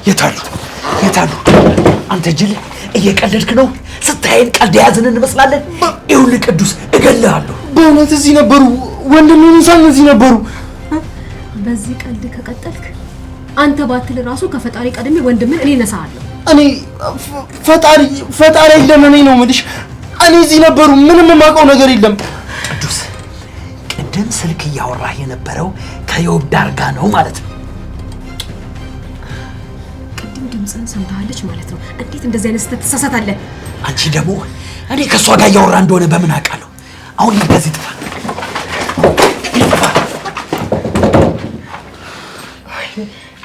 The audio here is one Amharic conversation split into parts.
የታሉ አንተ ጅል እየቀለድክ ነው ስታይን ቀልድ ያዝን እንመስላለን ይሁን ቅዱስ እገልሃለሁ በእውነት እዚህ ነበሩ ወንድሜን እንሳን እዚህ ነበሩ በዚህ ቀልድ ከቀጠልክ አንተ ባትል ራሱ ከፈጣሪ ቀድሜ ወንድምን እኔ ነሳለሁ እኔ ፈጣሪ ለምን ነው የምልሽ እኔ እዚህ ነበሩ ምንም የማውቀው ነገር የለም ቅዱስ ቅድም ስልክ እያወራህ የነበረው ከዮብ ዳር ጋር ነው ማለት ነው ቅድም ድምፅህን ሰምታለች ማለት ነው እንዴት እንደዚህ አይነት ስህተት ትሳሳታለህ አንቺ ደግሞ እኔ ከሷ ጋር እያወራ እንደሆነ በምን አውቃለሁ አሁን እንደዚህ ጥፋ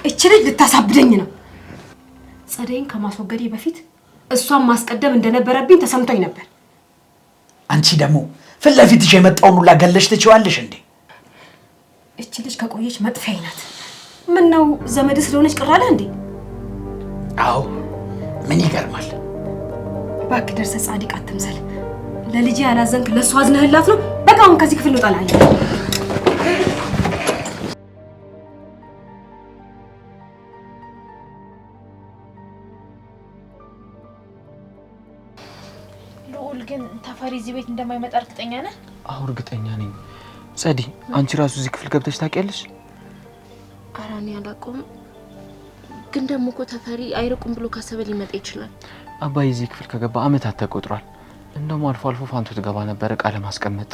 እቺ ልጅ ልታሳብደኝ ነው ጸደይን ከማስወገዴ በፊት እሷን ማስቀደም እንደነበረብኝ ተሰምቶኝ ነበር አንቺ ደግሞ ፊት ለፊትሽ የመጣውን ሁላ ገለሽ ትችዋለሽ እንዴ እቺ ልጅ ከቆየች መጥፋዬ ናት ምን ነው ዘመድ ስለሆነች ቅራለ እንዴ አዎ ምን ይገርማል እባክህ ደርሰህ ጻድቅ አትምሰል ለልጄ ያላዘንክ ለሷ አዝነህላት ነው በቃ አሁን ከዚህ ክፍል ልውጣልኝ ግን ተፈሪ እዚህ ቤት እንደማይመጣ እርግጠኛ ነህ? አዎ እርግጠኛ ነኝ። ጸዲ አንቺ ራሱ እዚህ ክፍል ገብተሽ ታውቂያለሽ? ኧረ እኔ አላውቅም። ግን ደግሞ እኮ ተፈሪ አይርቁም ብሎ ካሰበ ሊመጣ ይችላል። አባዬ እዚህ ክፍል ከገባ አመታት ተቆጥሯል። እንደውም አልፎ አልፎ ፋንቱ ትገባ ነበር ዕቃ ለማስቀመጥ።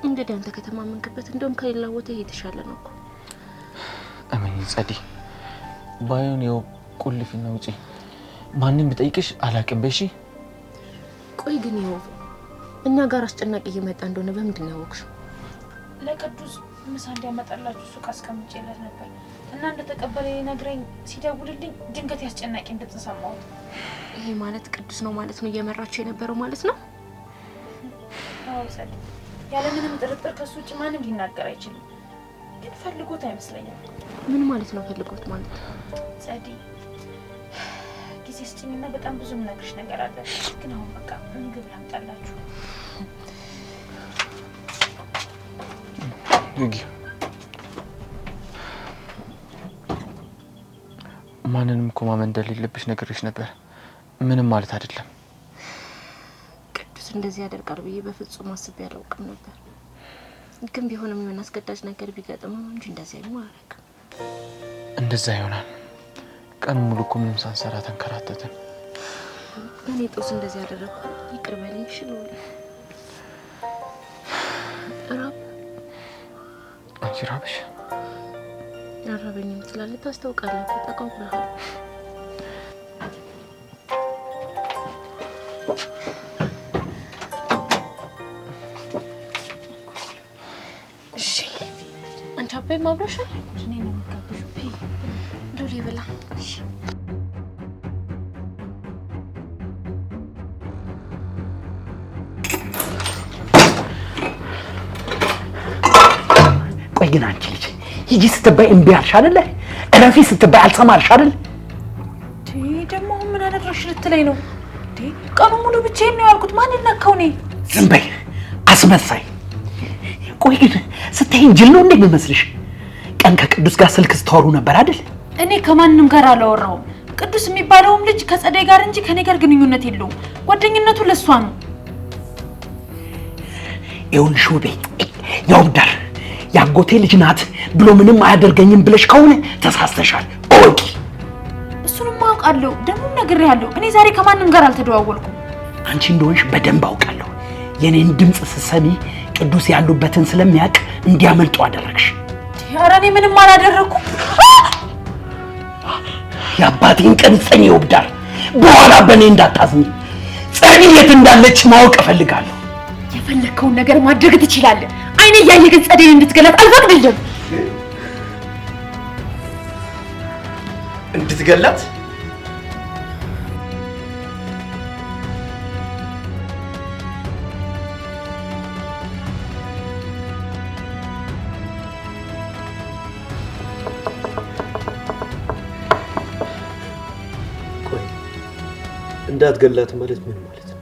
እንግዲህ አንተ ከተማመንክበት እንደውም ከሌላ ቦታ የተሻለ ነው እኮ። እመኝ ጸዲ ባዩን ይኸው ቁልፊና ውጪ። ማንንም ብጠይቅሽ አላውቅም በሺ። ቆይ ግን ይኸው እኛ ጋር አስጨናቂ እየመጣ እንደሆነ በምንድን ነው ያወቅሽው? ለቅዱስ ምሳ እንዲያመጣላችሁ ሱቅ አስቀምጬለት ነበር እና እንደተቀበለ ነግረኝ ሲደውልልኝ ድንገት ያስጨናቂ እንደተሰማው። ይሄ ማለት ቅዱስ ነው ማለት ነው እየመራችሁ የነበረው ማለት ነው? አዎ ጸዲ፣ ያለ ምንም ጥርጥር ከሱ ውጭ ማንም ሊናገር አይችልም። ግን ፈልጎት አይመስለኝም። ምን ማለት ነው ፈልጎት ማለት? ጸዲ ጊዜ ስጭኝና በጣም ብዙ የምነግርሽ ነገር አለ። ግን አሁን በቃ ምግብ ላምጣላችሁ። ግጊ ማንንም እኮ ማመን እንደሌለብሽ ነግሬሽ ነበር። ምንም ማለት አይደለም። ቅዱስ እንደዚህ ያደርጋል ብዬ በፍጹም አስቤ አላውቅም ነበር። ግን ቢሆንም የሆነ አስገዳጅ ነገር ቢገጥመው እንጂ እንደዚህ አይሆንም አላውቅም። እንደዛ ይሆናል። ቀን ሙሉ እኮ ምንም ሳንሰራ ተንከራተትን። እኔ ጦስ እንደዚህ ያደረኩ ይቅር በለኝ እሺ ነው። ራብ አንቺ ራብሽ አራበኝም ትላለህ ታስታውቃለህ። ተቃውቀሃል። እሺ አንቺ አባይ ማብረሻ እኔ ነው የምጋብዥው። ዶሊ ብላ እሺ። ቆይ ግን አንቺ ልጅ ሂጂ ስትባይ እምቢ አልሽ አይደለ? እረፊ ስትባይ አልሰማልሽ አይደል? ደግሞ ምን አደረግሽ ልትለኝ ነው? ቀኑ ሙሉ ብቻዬን ነው ያልኩት። ማን ነካው? እኔ ዝም በይ አስመሳይ። ቆይ ግን ስትይኝ ጅል ነው እንዴ የሚመስልሽ? ቀን ከቅዱስ ጋር ስልክ ስታወሩ ነበር አይደል? እኔ ከማንንም ጋር አላወራሁም። ቅዱስ የሚባለውም ልጅ ከጸደይ ጋር እንጂ ከኔ ጋር ግንኙነት የለውም። ጓደኝነቱ ለሷ ነው። ይኸውልሽ ውቤ ያውዳር ያጎቴ ልጅ ናት ብሎ ምንም አያደርገኝም ብለሽ ከሆነ ተሳስተሻል። ኦኬ እሱንም አውቃለሁ፣ ደግሞ ነግሬያለሁ። እኔ ዛሬ ከማንም ጋር አልተደዋወልኩም። አንቺ እንደሆንሽ በደንብ አውቃለሁ። የኔን ድምጽ ስትሰሚ ቅዱስ ያሉበትን ስለሚያውቅ እንዲያመልጡ አደረግሽ። ኧረ እኔ ምንም አላደረኩም። የአባቴን ቀን ጸኝ ይወብዳል። በኋላ በእኔ እንዳታዝኝ። ጸኒ የት እንዳለች ማወቅ እፈልጋለሁ። የፈለከውን ነገር ማድረግ ትችላለህ። አይኔ እያየ ግን ጸደይ እንድትገላት አልፈቅድልም። እንድትገላት እንዳትገላት ማለት ምን ማለት ነው?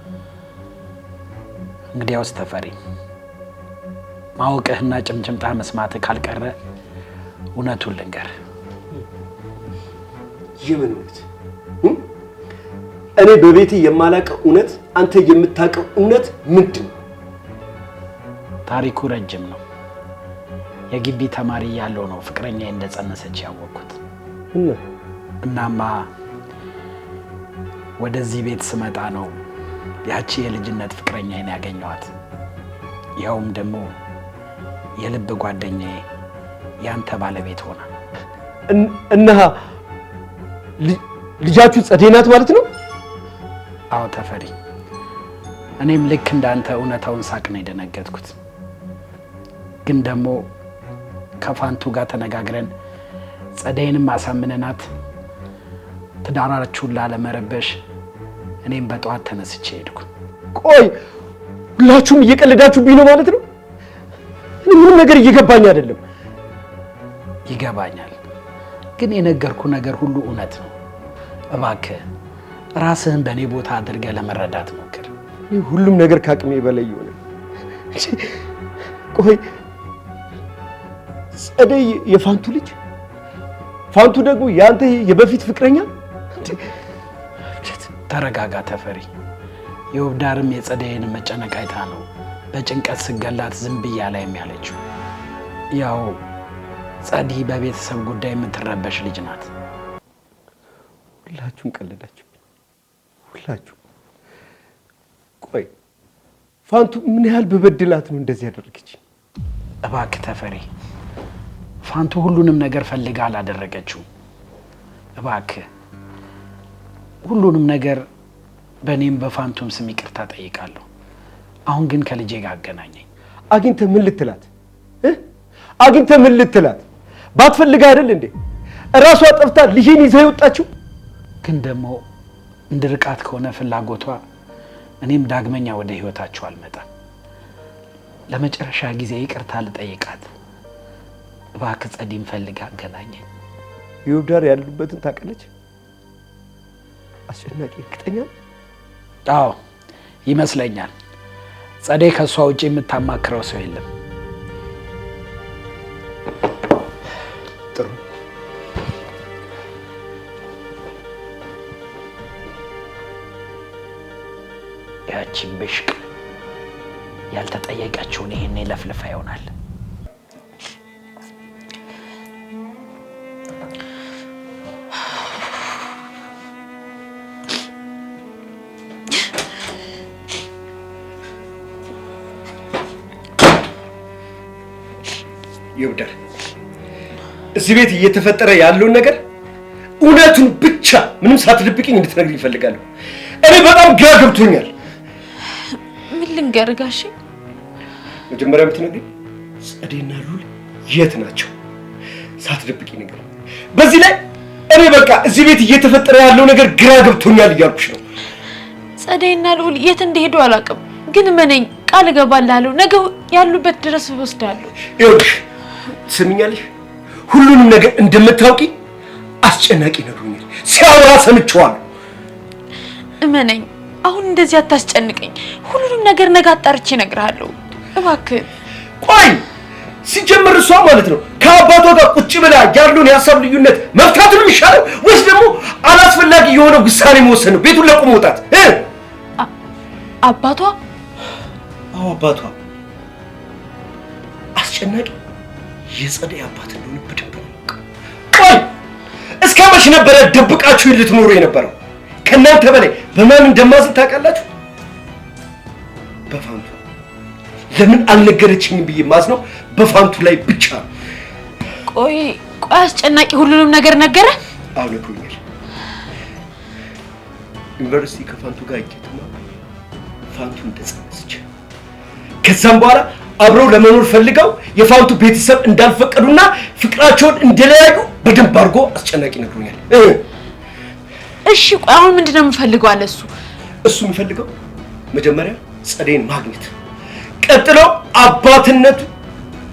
እንግዲያውስ ተፈሪ ማወቅህና ጭምጭምታ መስማትህ ካልቀረ እውነቱን ልንገር። የምን እውነት? እኔ በቤቴ የማላውቀው እውነት አንተ የምታውቀው እውነት ምንድን ነው? ታሪኩ ረጅም ነው። የግቢ ተማሪ ያለው ነው ፍቅረኛ እንደጸነሰች ያወቅኩት። እናማ ወደዚህ ቤት ስመጣ ነው ያቺ የልጅነት ፍቅረኛዬን ያገኘኋት። ያውም ደግሞ የልብ ጓደኛዬ ያንተ ባለቤት ሆና። እና ልጃችሁ ጸደይ ናት ማለት ነው? አዎ ተፈሪ፣ እኔም ልክ እንዳንተ እውነታውን ሳቅ ነው የደነገጥኩት። ግን ደግሞ ከፋንቱ ጋር ተነጋግረን ጸደይንም አሳምነናት ትዳራችሁን ላለመረበሽ እኔም በጠዋት ተነስቼ ሄድኩ። ቆይ ሁላችሁም እየቀለዳችሁብኝ ነው ማለት ነው? ምንም ነገር እየገባኝ አይደለም። ይገባኛል፣ ግን የነገርኩ ነገር ሁሉ እውነት ነው። እባክህ ራስህን በእኔ ቦታ አድርገህ ለመረዳት ሞክር። ሁሉም ነገር ከአቅሜ በላይ ይሆነ። ቆይ ጸደይ የፋንቱ ልጅ፣ ፋንቱ ደግሞ ያንተ የበፊት ፍቅረኛ? ተረጋጋ ተፈሪ። የውብዳርም የጸደይን መጨነቅ አይታ ነው በጭንቀት ስገላት ዝም ብያ ላይ ያለችው። ያው ጸዲ በቤተሰብ ጉዳይ የምትረበሽ ልጅ ናት። ሁላችሁም ቀለዳችሁ፣ ሁላችሁ። ቆይ ፋንቱ ምን ያህል በበድላት ነው እንደዚህ ያደረገች? እባክህ ተፈሪ፣ ፋንቱ ሁሉንም ነገር ፈልጋ አላደረገችው። እባክህ ሁሉንም ነገር በእኔም በፋንቱም ስም ይቅርታ ጠይቃለሁ። አሁን ግን ከልጄ ጋር አገናኘኝ። አግኝተህ ምን ልትላት? አግኝተህ ምን ልትላት? ባትፈልግ አይደል እንዴ እራሷ ጠፍታ ልጄን ይዛ የወጣችው? ግን ደግሞ እንድርቃት ከሆነ ፍላጎቷ እኔም ዳግመኛ ወደ ህይወታቸው አልመጣም። ለመጨረሻ ጊዜ ይቅርታ ልጠይቃት። እባክህ ጸዲን ፈልጋ አገናኘኝ። የውብዳር ያሉበትን ታውቃለች? አስጨናቂ እርግጠኛ? አዎ ይመስለኛል። ጸደይ ከሷ ውጪ የምታማክረው ሰው የለም። ጥሩ። ያቺ ብሽቅ ያልተጠየቀችውን ይሄኔ ለፍልፋ ይሆናል። ይውደር እዚህ ቤት እየተፈጠረ ያለውን ነገር እውነቱን ብቻ ምንም ሳትደብቂኝ እንድትነግሪኝ እፈልጋለሁ። እኔ በጣም ግራ ገብቶኛል። ምን ልንገርህ ጋሼ? መጀመሪያ የምትነግሪኝ ጸደይና ሉል የት ናቸው? ሳትደብቂኝ ነገር። በዚህ ላይ እኔ በቃ እዚህ ቤት እየተፈጠረ ያለው ነገር ግራ ገብቶኛል እያልኩሽ ነው። ጸደይና ሉል የት እንደሄዱ አላውቅም፣ ግን መነኝ ቃል እገባልሃለሁ ነገ ያሉበት ድረስ እወስዳለሁ። ይኸውልሽ ትሰሚኛለሽ? ሁሉንም ነገር እንደምታውቂ አስጨናቂ ነግሮኛል። ሲያወራ ሰምቼዋለሁ። እመነኝ፣ አሁን እንደዚህ አታስጨንቀኝ። ሁሉንም ነገር ነገ አጣርቼ እነግርሃለሁ። እባክህ ቆይ፣ ሲጀመር እሷ ማለት ነው ከአባቷ ጋር ቁጭ ብላ ያለውን የሀሳብ ልዩነት መፍታት ነው የሚሻለው ወይስ ደግሞ አላስፈላጊ የሆነ ውሳኔ መወሰን ነው? ቤቱን ለቆ መውጣት? አባቷ? አዎ አባቷ አስጨናቂ የጸደይ አባት እንደሆነ በደንብ ነው። ቆይ እስከ መቼ ነበረ ደብቃችሁ ልትኖሩ የነበረው? ከእናንተ በላይ በማን እንደማዝን ታውቃላችሁ? በፋንቱ። ለምን አልነገረችኝም ብዬ ማዝነው በፋንቱ ላይ ብቻ ነው። ቆይ አስጨናቂ ሁሉንም ነገር ነገረ? አዎ ነግሮኛል። ዩኒቨርሲቲ ከፋንቱ ጋር እየተማሩ ፋንቱ እንደጸነሰች ከዛም በኋላ አብረው ለመኖር ፈልገው የፋንቱ ቤተሰብ እንዳልፈቀዱና ፍቅራቸውን እንደለያዩ በደንብ አድርጎ አስጨናቂ ነግሮኛል። እሺ ቆይ አሁን ምንድነው የምፈልገው አለ እሱ የሚፈልገው መጀመሪያ ጸደይን ማግኘት፣ ቀጥሎ አባትነቱ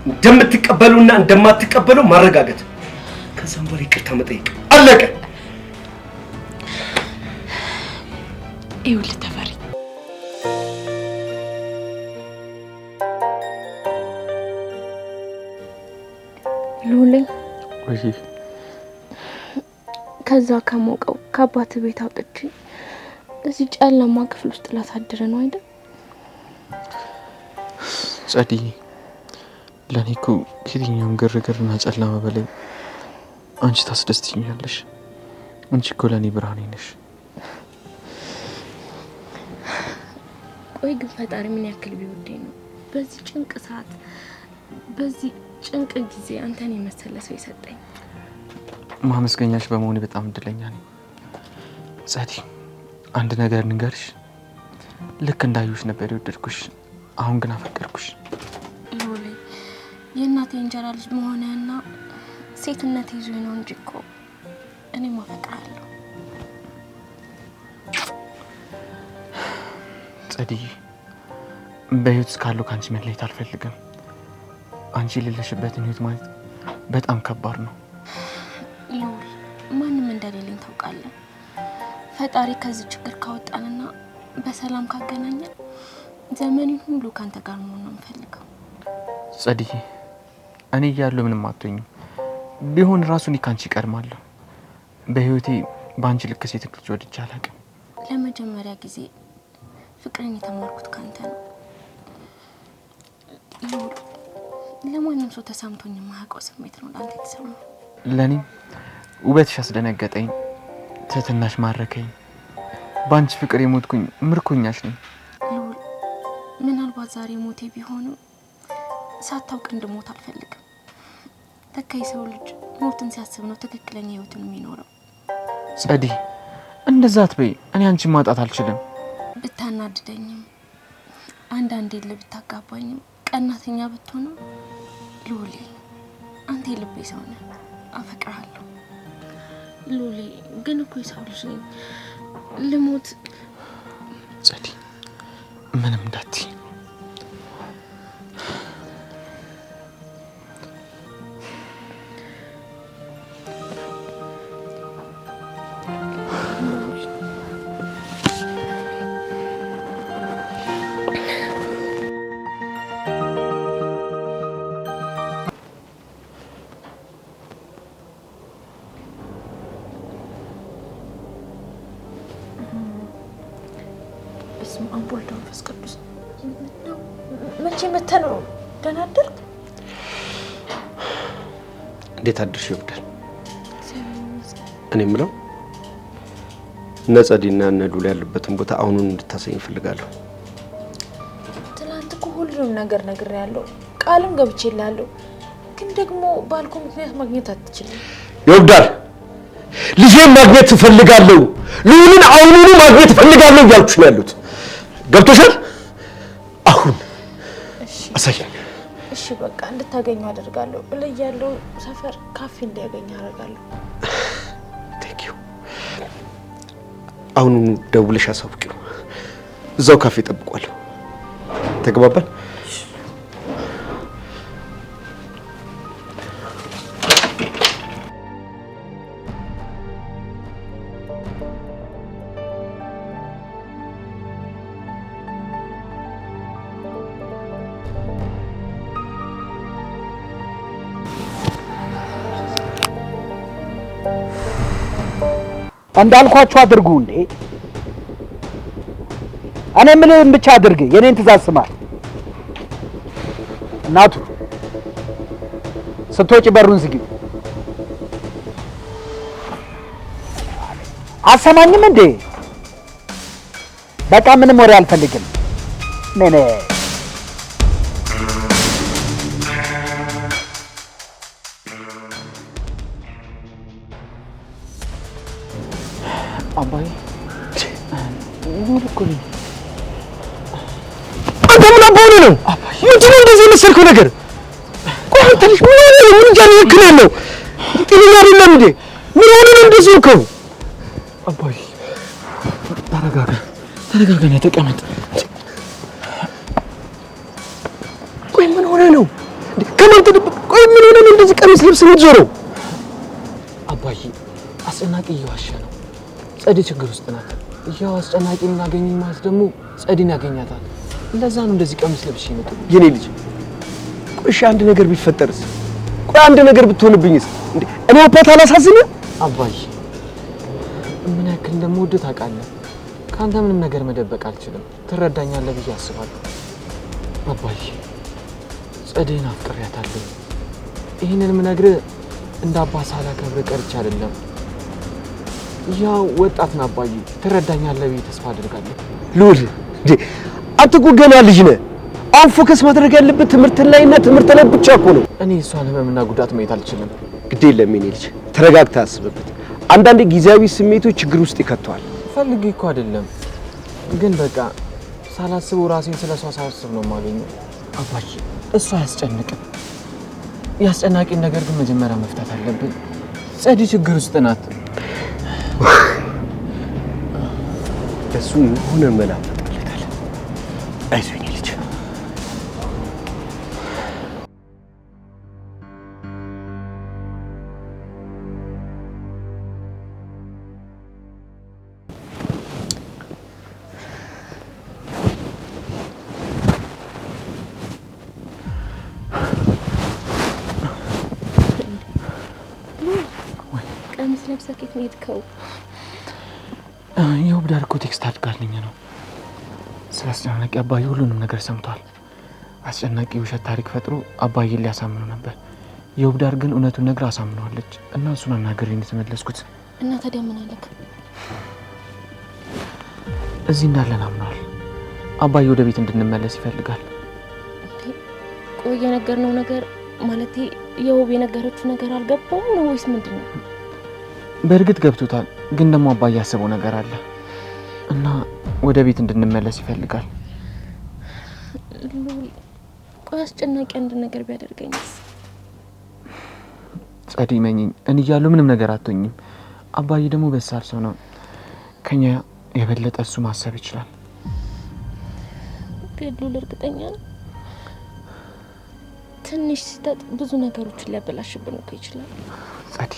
እንደምትቀበሉና እንደማትቀበሉ ማረጋገጥ፣ ከዛም በኋላ ይቅርታ መጠየቅ። አለቀ። ይኸውልህ ተፈሪ፣ ሉሌ ከዛ ከሞቀው ከአባት ቤት አውጥቼ እዚህ ጨለማ ክፍል ውስጥ ላሳድር ነው አይደል? ጸዲ ለኔ እኮ ከየትኛውም ግርግርና ጨለማ በላይ አንቺ ታስደስትኛለሽ። አንቺ እኮ ለኔ ብርሃኔ ነሽ። ቆይ ግን ፈጣሪ ምን ያክል ቢወደኝ ነው በዚህ ጭንቅ ሰዓት በዚህ ጭንቅ ጊዜ አንተን የመሰለ ሰው ይሰጠኝ? ማመስገኛሽ በመሆኔ በጣም እድለኛ ነኝ። ጸዲ አንድ ነገር ንገርሽ፣ ልክ እንዳዩሽ ነበር የወደድኩሽ፣ አሁን ግን አፈቀርኩሽ። ሎሌ የእናቴ እንጀራ ልጅ መሆንህና ሴትነት ይዞኝ ነው እንጂ እኮ እኔም አፈቅራለሁ። ጸዲ በህይወት እስካለሁ ከአንቺ መለየት አልፈልግም። አንቺ የሌለሽበትን ህይወት ማለት በጣም ከባድ ነው። ሎሌ ማንም እንደሌለኝ ታውቃለህ። ፈጣሪ ከዚህ ችግር ካወጣንና በሰላም ካገናኘን ዘመኔን ሁሉ ካንተ ጋር መሆን ነው የምፈልገው። ጸዲ እኔ እያለሁ ምንም አትሆኝም። ቢሆን ራሱ እኔ ካንቺ እቀድማለሁ። በህይወቴ በአንቺ ልክ ሴት ልጅ ወድጄ አላውቅም። ለመጀመሪያ ጊዜ ፍቅርን የተማርኩት ካንተ ነው። ሎሌ ለማንም ሰው ተሰምቶኝ የማያውቀው ስሜት ነው ለአንተ የተሰማው። ለኔም ውበትሽ አስደነገጠኝ፣ ትህትናሽ ማረከኝ። በአንቺ ፍቅር የሞትኩኝ ምርኮኛሽ ነኝ። ሎሌ ምናልባት ዛሬ ሞቴ ቢሆንም ሳታውቅ እንድሞት አልፈልግም። ለካ የሰው ልጅ ሞትን ሲያስብ ነው ትክክለኛ ህይወቱን የሚኖረው። ጸዲ እንደዛ አትበይ። እኔ አንቺን ማጣት አልችልም። ብታናድደኝም አንዳንዴ ልብታጋባኝም ቀናተኛ ብትሆንም ሎሌ አንተ የልቤ ሰው ነህ፣ አፈቅርሃለሁ። ሎሌ ግን እኮ የሰው ልጅ ነኝ። ልሞት ጸዲ ምንም እንዳትይ። ወልድ መንፈስ ቅዱስ መቼ መተህ ነው? ደህና አደርክ? እንዴት አድርሽ ይወዳል። እኔ የምለው እነ ጸዲና እነ ዱላ ያሉበትን ቦታ አሁኑን እንድታሳይ እፈልጋለሁ። ትናንት እኮ ሁሉንም ነገር ነግሬያለሁ፣ ቃልም ገብቼልሃለሁ። ግን ደግሞ ባልኩ ምክንያት ማግኘት አትችልም። ይወዳል ልጄን ማግኘት እፈልጋለሁ፣ ልዑልን አሁኑኑ ማግኘት እፈልጋለሁ እያልኩሽ ነው ያሉት። ገብቶሻል? አሁን አሳየኝ። እሺ በቃ እንድታገኙ አደርጋለሁ። እለያለሁ ሰፈር ካፌ እንዲያገኝ አደርጋለሁ። ቴንክ ዩ። አሁን ደውለሽ አሳውቂው። እዛው ካፌ ጠብቋለሁ። ተግባባን? እንዳልኳችሁ አድርጉ እንዴ! እኔ ምንም ብቻ አድርግ፣ የኔን ትእዛዝ ስማ። እናቱ ስትወጪ በሩን ዝጊ። አሰማኝም እንዴ? በቃ ምንም ወሬ አልፈልግም። ነኔ አባዬ ሙልኩኝ አንተ ምን አባዬ ነው? ምንድን ነው እንደዚህ የመሰልከው ነገር? ቆይ አንተ ልጅ ምን ሆነህ ነው? ምን እያደረግህ ነው? ጤነኛ አይደለም እንዴ? ምን ሆነህ ነው እንደዚህ የሆንከው? አባዬ ተረጋጋ፣ ተረጋጋና ተቀመጥ። ቆይ ምን ሆነህ ነው? ከማን ተደብቀህ? ቆይ ምን ሆነህ ነው እንደዚህ ቀሚስ ልብስ የምትዞረው? አባዬ አስጨናቂ እየዋሸ ነው። ጸዲ ችግር ውስጥ ናት። ያው አስጨናቂ እናገኘኝ ማለት ደግሞ ጸዲን ያገኛታል። ለዛ ነው እንደዚህ ቀሚስ ለብሼ ነው። የኔ ልጅ ቆይ እሺ አንድ ነገር ቢፈጠርስ? ቆይ አንድ ነገር ብትሆንብኝስ? እንዴ እኔ አባት አላሳዝንም? አባዬ ምን ያክል እንደምወድህ ታውቃለህ። ካንተ ምንም ነገር መደበቅ አልችልም። ትረዳኛለህ ብዬ አስባለሁ። አባዬ ጸደይን አፍቅሬያታለሁ። ይህንን ምነግርህ እንደ አባ ሳላከብርህ ቀርቼ አይደለም። ያው ወጣት ነህ አባዬ፣ ትረዳኛለህ ብዬ ተስፋ አደርጋለሁ። ልዑል አንተ እኮ ገና ልጅ ነህ። አሁን ፎከስ ማድረግ ያለበት ትምህርት ላይና ትምህርት ላይ ብቻ እኮ ነው። እኔ እሷን ህመምና ጉዳት ማየት አልችልም። ግድ የለም የኔ ልጅ፣ ተረጋግተህ አስብበት። አንዳንዴ ጊዜያዊ ስሜቶች ችግር ውስጥ ይከተዋል። ፈልጌ እኮ አይደለም፣ ግን በቃ ሳላስበው ራሴን ስለሷ ሳስብ ነው የማገኘው። አባዬ እሷ አያስጨንቅም። ያስጨናቂን ነገር ግን መጀመሪያ መፍታት አለብን። ጸዲ ችግር ውስጥ ናት። እሱ ሆነ መላ ፈጥረለታል። አይዞህ የኔ ልጅ። ቀሚስ ለብሰህ ከየት ነው የሄድከው? የውብዳር እኮ ቴክስት አድርጋልኝ ነው። ስለ አስጨናቂ አባዬ ሁሉንም ነገር ሰምቷል። አስጨናቂ ውሸት ታሪክ ፈጥሮ አባዬን ሊያሳምኑ ነበር። የውብዳር ግን እውነቱን ነግራ አሳምነዋለች እና እሱን አናግሬ ነው የተመለስኩት። እና ታዲያ ምን አለክ? እዚህ እንዳለን አምነዋል። አባዬ ወደ ቤት እንድንመለስ ይፈልጋል። ቆይ የነገርነው ነገር ማለቴ የውብ የነገረችው ነገር አልገባውም ነው ወይስ ምንድን ነው? በእርግጥ ገብቶታል፣ ግን ደግሞ አባዬ ያሰበው ነገር አለ እና ወደ ቤት እንድንመለስ ይፈልጋል። ቆይ አስጨናቂ አንድ ነገር ቢያደርገኝስ? ጸዲ መኝኝ እኔ እያለሁ ምንም ነገር አትሆኝም። አባዬ ደግሞ በሳል ሰው ነው። ከኛ የበለጠ እሱ ማሰብ ይችላል። ግን እርግጠኛ ነው ትንሽ ስህተት ብዙ ነገሮችን ሊያበላሽብን እኮ ይችላል። ጸዲ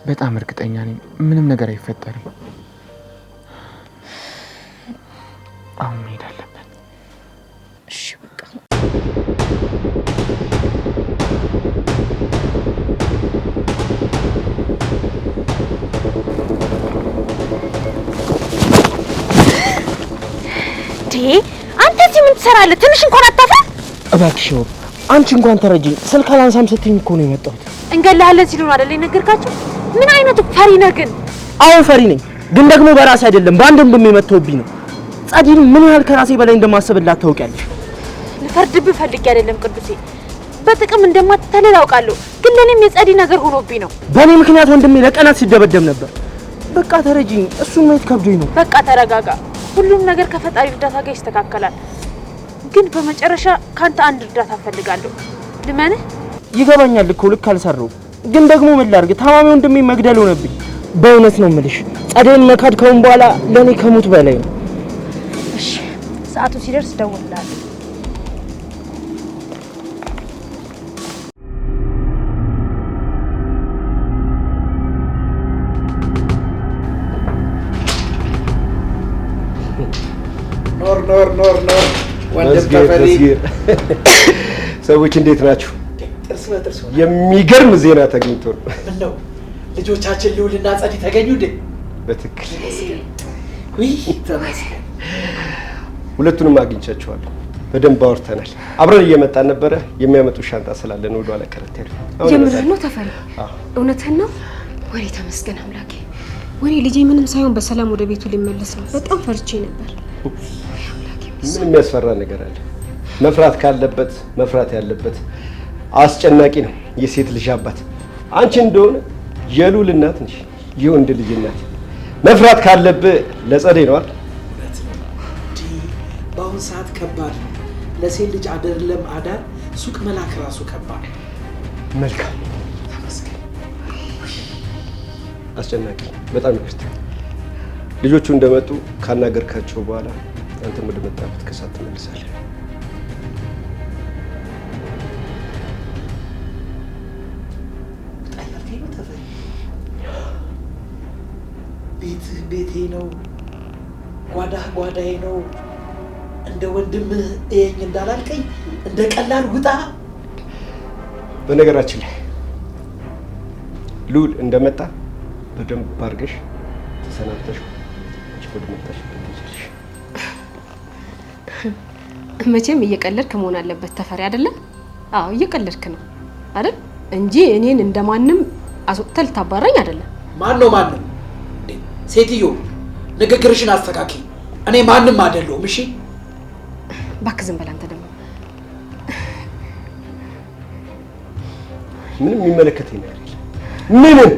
በጣም እርግጠኛ ነኝ ምንም ነገር አይፈጠርም። አሁን መሄድ አለብን። እሺ በቃ አንተ እዚህ ምን ትሰራለህ? ትንሽ እንኳን አታፍር? እባክሽ ውብ፣ አንቺ እንኳን ተረጂኝ። ስልክ አላንሳም ስትይኝ እኮ ነው የመጣሁት። እንገላለን ሲሉ ነው አይደል የነገርካቸው? ምን አይነቱ ፈሪ ነህ ግን? አዎ ፈሪ ነኝ፣ ግን ደግሞ በራሴ አይደለም በአንድም በሚመተውብኝ ነው። ጸዲን ምን ያህል ከራሴ በላይ እንደማስብላት ታውቂያለሽ። ልፈርድብህ ፈልጌ አይደለም ቅዱሴ፣ በጥቅም እንደማትተለል አውቃለሁ፣ ግን ለኔም የጸዲ ነገር ሆኖብኝ ነው። በእኔ ምክንያት ወንድሜ ለቀናት ሲደበደብ ነበር። በቃ ተረጂኝ፣ እሱን ማየት ከብዶኝ ነው። በቃ ተረጋጋ፣ ሁሉም ነገር ከፈጣሪ እርዳታ ጋር ይስተካከላል። ግን በመጨረሻ ካንተ አንድ እርዳታ ፈልጋለሁ። ልመንህ? ይገባኛል እኮ ልክ አልሰራሁም፣ ግን ደግሞ ምን ላድርግ? ታማሚ ወንድሜ መግደል ሆነብኝ። በእውነት ነው የምልሽ፣ ጸደይን መካድ ከውን በኋላ ለኔ ከሞት በላይ ነው። እሺ፣ ሰዓቱ ሲደርስ እደውልልሃለሁ። ኖር ወንድም ተፈሪ ሰዎች እንዴት ናችሁ? ጥርስ በጥርስ የሚገርም ዜና ተገኝቶ ነው። ምነው ልጆቻችን ልዑልና ጸዲ ተገኙ እንዴ? በትክክል ውይ ተመስገን። ሁለቱንም አግኝቻቸዋለሁ። በደንብ አውርተናል። አብረን እየመጣን ነበረ። የሚያመጡ ሻንጣ ስላለን ወደ ኋላ ቀረት ያለ። የምርህን ነው ተፈሪ? እውነትህን ነው? ወሬ ተመስገን አምላኬ። ወሬ ልጄ ምንም ሳይሆን በሰላም ወደ ቤቱ ሊመለስ ነው። በጣም ፈርቼ ነበር። ምን የሚያስፈራ ነገር አለ? መፍራት ካለበት መፍራት ያለበት አስጨናቂ ነው የሴት ልጅ አባት። አንቺ እንደሆነ የልዑል እናት ነሽ፣ የወንድ ልጅ እናት። መፍራት ካለብህ ለጸደይ ነው አይደል? እውነት ነው። በአሁኑ ሰዓት ከባድ ነው ለሴት ልጅ አይደለም አዳር ሱቅ መላክ ራሱ ከባድ ነው። መልካም ተመስገን። አስጨናቂ በጣም ይቅርታ። ልጆቹ እንደመጡ ካናገርካቸው በኋላ አንተም ወደ መጣበት ከሳት ትመልሳለህ። ጠያቄ ነው ተፈሪ። ቤትህ ቤቴ ነው፣ ጓዳህ ጓዳዬ ነው። እንደ ወንድምህ እየኝ እንዳላልከኝ እንደ ቀላል ውጣ። በነገራችን ላይ ልዑል እንደመጣ በደንብ አድርገሽ ተሰናብተሽ ወደ መጣሽ ትችልሽ። መቼም እየቀለድክ መሆን አለበት ተፈሪ አይደለም? አዎ እየቀለድክ ነው አይደል? እንጂ እኔን እንደማንም አስወጥተህ ልታባረኝ አይደለም። ማን ነው ማንም? ሴትዮ ንግግርሽን አስተካኪ። እኔ ማንም አይደለሁም። እሺ እባክህ ዝም በል አንተ ደግሞ። ምንም የሚመለከተኝ ነገር የለም። ምንም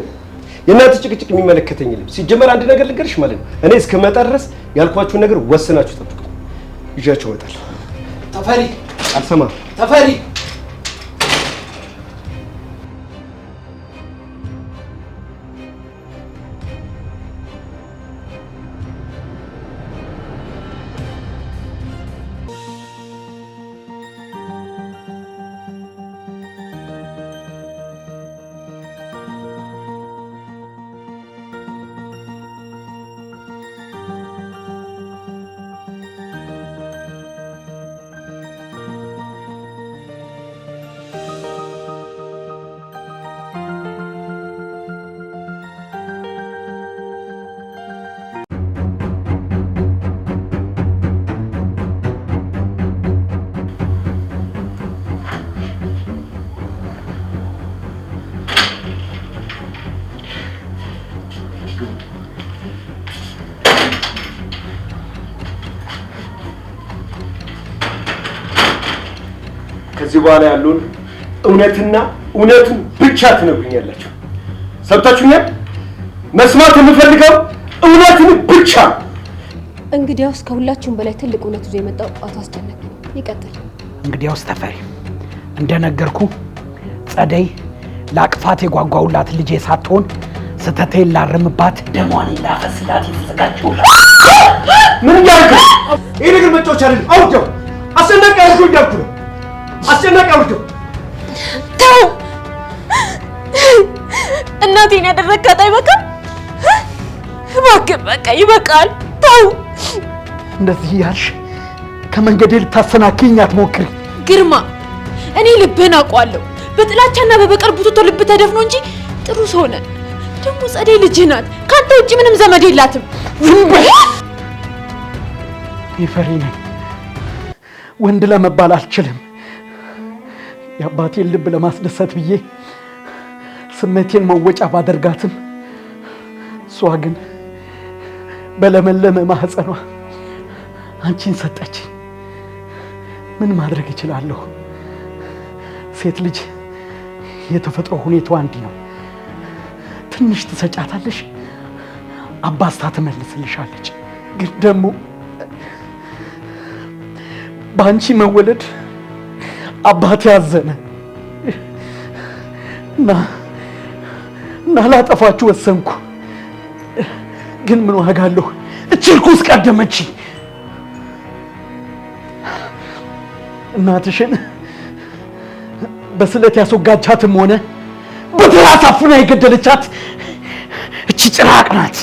የእናንተ ጭቅጭቅ የሚመለከተኝ የለም። ሲጀመር አንድ ነገር ልንገርሽ ማለት ነው። እኔ እስከመጣ ድረስ ያልኳችሁን ነገር ወስናችሁ ጠብቁ። ይዣችሁ እመጣለሁ። ተፈሪ አልሰማም። ተፈሪ ከዚህ በኋላ ያለውን እውነትና እውነቱን ብቻ ትነግሩኛላችሁ። ሰምታችሁኛል? መስማት የምፈልገው እውነትን ብቻ። እንግዲያውስ ከሁላችሁም በላይ ትልቅ እውነት ይዞ የመጣው አቶ አስጨናቂ ነው። ይቀጥል። እንግዲያውስ ተፈሪ እንደነገርኩ ጸደይ ላቅፋት የጓጓውላት ልጄ ሳትሆን ስተቴን ላርምባት ደሟን ላፈስላት የተዘጋጀው። ምን እያደረግህ ነው? ይሄ ነገር መጫወቻ አይደለም። አውርደው። አስጨናቂ አውርደው እያልኩ ነው። አስጨናቂ አውርደው። ተው። እናቴን ያደረግካት አይበቃም? እባክህ በቃ ይበቃል። ተው። እንደዚህ እያልሽ ከመንገዴ ልታሰናክኝ አትሞክሪ። ግርማ፣ እኔ ልብህን አውቀዋለሁ። በጥላቻና በበቀል ቡትቶ ልብ ተደፍኖ እንጂ ጥሩ ሰው ነህ። ደግሞ ጸደይ ልጅህ ናት። ካንተ ውጭ ምንም ዘመድ የላትም። ዝም በይ። ይፈሪ ነኝ። ወንድ ለመባል አልችልም። የአባቴን ልብ ለማስደሰት ብዬ ስሜቴን መወጫ ባደርጋትም እሷ ግን በለመለመ ማህፀኗ አንቺን ሰጠች። ምን ማድረግ እችላለሁ? ሴት ልጅ የተፈጥሮ ሁኔታዋ እንዲህ ነው። ትንሽ ትሰጫታለሽ፣ አባስታ ትመልስልሻለች። ግን ደግሞ በአንቺ መወለድ አባቴ ያዘነ እና ላጠፋችሁ ወሰንኩ። ግን ምን ዋጋ አለው? እችልኩስ ቀደመች። እናትሽን በስለት ያስወጋቻትም ሆነ በትራስ አፍና የገደለቻት እቺ ጭራቅ ናት።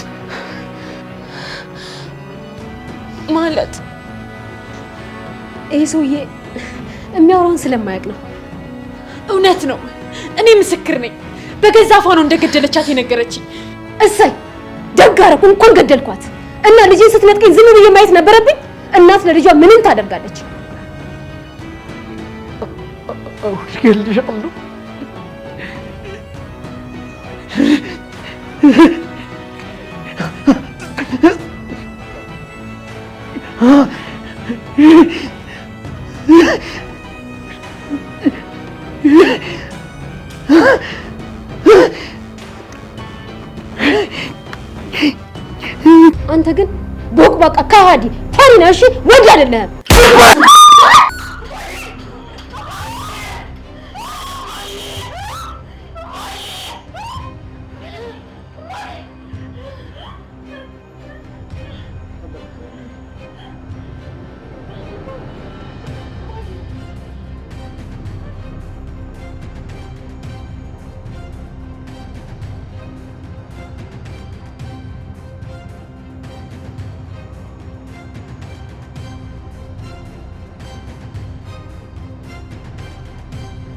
ማለት ይህ ሰውዬ የሚያወራውን ስለማያውቅ ነው። እውነት ነው። እኔ ምስክር ነኝ። በገዛ አፏ ነው እንደገደለቻት የነገረችኝ። እሰይ ደግ አደረኩ፣ እንኳን ገደልኳት። እና ልጄን ስትነጥቀኝ ዝም ብዬ ማየት ነበረብኝ? እናት ለልጇ ምንም ታደርጋለች? እገልሻለሁ። አንተ ግን ቦቅባቃ ከሃዲ ፈሪ ነህ። እሺ ወንድ አይደለህም።